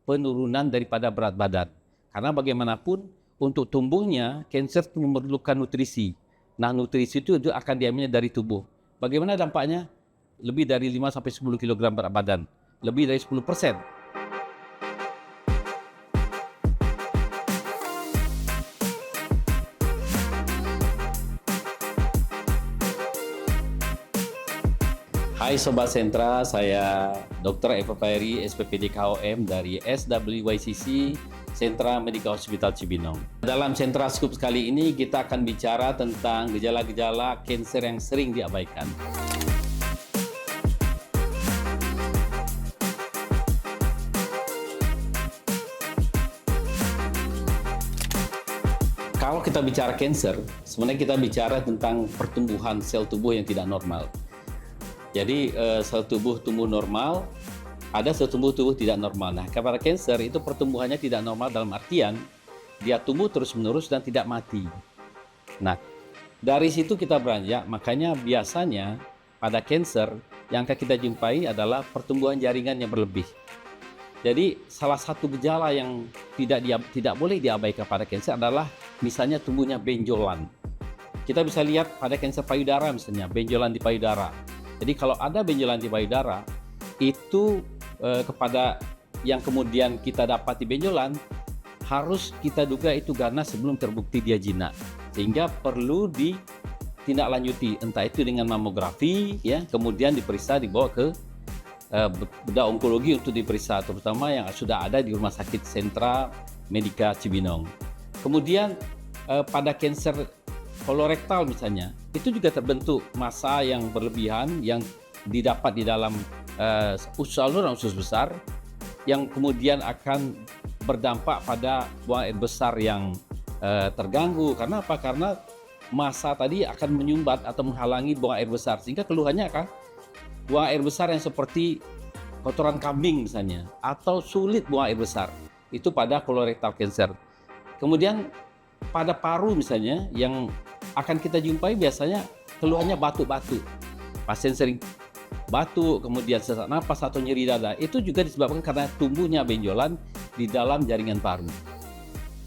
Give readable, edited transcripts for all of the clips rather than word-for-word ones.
penurunan daripada berat badan. Karena bagaimanapun untuk tumbuhnya, kanser itu memerlukan nutrisi. Nah, nutrisi itu akan diambilnya dari tubuh. Bagaimana dampaknya? Lebih dari 5-10 kg berat badan. Lebih dari 10%. Hai Sobat Sentra, saya Dr. Eva Pairi, SPPD KOM dari SWYCC, Sentra Medical Hospital Cibinong. Dalam Sentra Scoop kali ini kita akan bicara tentang gejala-gejala kanker yang sering diabaikan. Kalau kita bicara kanker, sebenarnya kita bicara tentang pertumbuhan sel tubuh yang tidak normal. Jadi sel tubuh tumbuh normal, ada sel tubuh tidak normal. Nah, pada kanker itu pertumbuhannya tidak normal dalam artian dia tumbuh terus-menerus dan tidak mati. Nah, dari situ kita beranjak, makanya biasanya pada kanker yang akan kita jumpai adalah pertumbuhan jaringan yang berlebih. Jadi salah satu gejala yang tidak boleh diabaikan pada kanker adalah misalnya tumbuhnya benjolan. Kita bisa lihat pada kanker payudara misalnya, benjolan di payudara. Jadi kalau ada benjolan di payudara, itu kepada yang kemudian kita dapati benjolan, harus kita duga itu ganas sebelum terbukti dia jinak. Sehingga perlu ditindaklanjuti, entah itu dengan mamografi, ya, kemudian dibawa ke bedah onkologi untuk diperiksa, terutama yang sudah ada di Rumah Sakit Sentra Medika Cibinong. Kemudian pada kanker kolorektal misalnya, itu juga terbentuk massa yang berlebihan yang didapat di dalam saluran usus besar yang kemudian akan berdampak pada buang air besar yang terganggu. Karena apa? Karena massa tadi akan menyumbat atau menghalangi buang air besar, sehingga keluhannya akan buang air besar yang seperti kotoran kambing misalnya, atau sulit buang air besar. Itu pada colorectal cancer. Kemudian pada paru misalnya yang akan kita jumpai biasanya keluhannya batuk-batuk. Pasien sering batuk, kemudian sesak napas atau nyeri dada. Itu juga disebabkan karena tumbuhnya benjolan di dalam jaringan paru.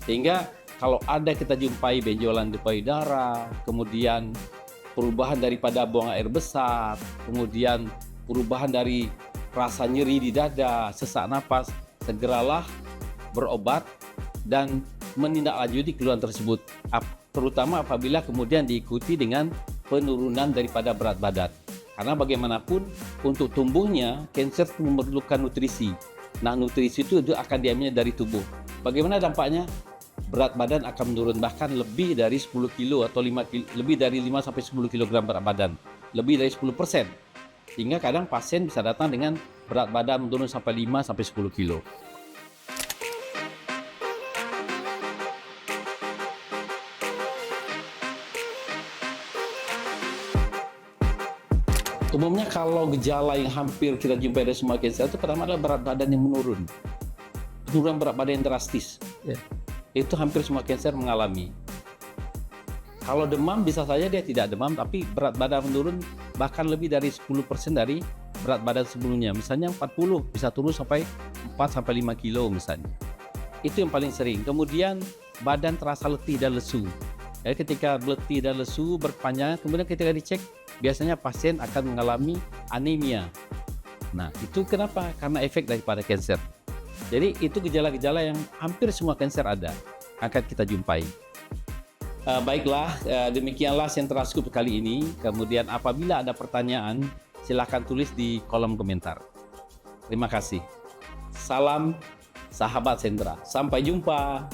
Sehingga kalau ada kita jumpai benjolan di payudara, kemudian perubahan daripada buang air besar, kemudian perubahan dari rasa nyeri di dada, sesak napas, segeralah berobat dan menindaklanjuti keluhan tersebut, terutama apabila kemudian diikuti dengan penurunan daripada berat badan. Karena bagaimanapun untuk tumbuhnya, kanker memerlukan nutrisi. Nah, nutrisi itu akan diambilnya dari tubuh. Bagaimana dampaknya? Berat badan akan menurun, bahkan lebih dari 10 kilo atau lebih dari 5-10 kg berat badan, lebih dari 10%. Sehingga kadang pasien bisa datang dengan berat badan menurun sampai 5-10 kilo. Umumnya kalau gejala yang hampir kita jumpai dari semua kanker itu pertama adalah berat badan yang menurun. Penurunan berat badan yang drastis. Ya. Itu hampir semua kanker mengalami. Kalau demam bisa saja dia tidak demam, tapi berat badan menurun bahkan lebih dari 10% dari berat badan sebelumnya. Misalnya 40 bisa turun sampai 4-5 kilo misalnya. Itu yang paling sering. Kemudian badan terasa letih dan lesu. Jadi ketika letih dan lesu berpanjang, kemudian ketika dicek, biasanya pasien akan mengalami anemia. Nah, itu kenapa? Karena efek daripada kanker. Jadi itu gejala-gejala yang hampir semua kanker ada, akan kita jumpai. Baiklah, demikianlah Sentra Scoop kali ini. Kemudian apabila ada pertanyaan, silakan tulis di kolom komentar. Terima kasih. Salam sahabat Sentra. Sampai jumpa.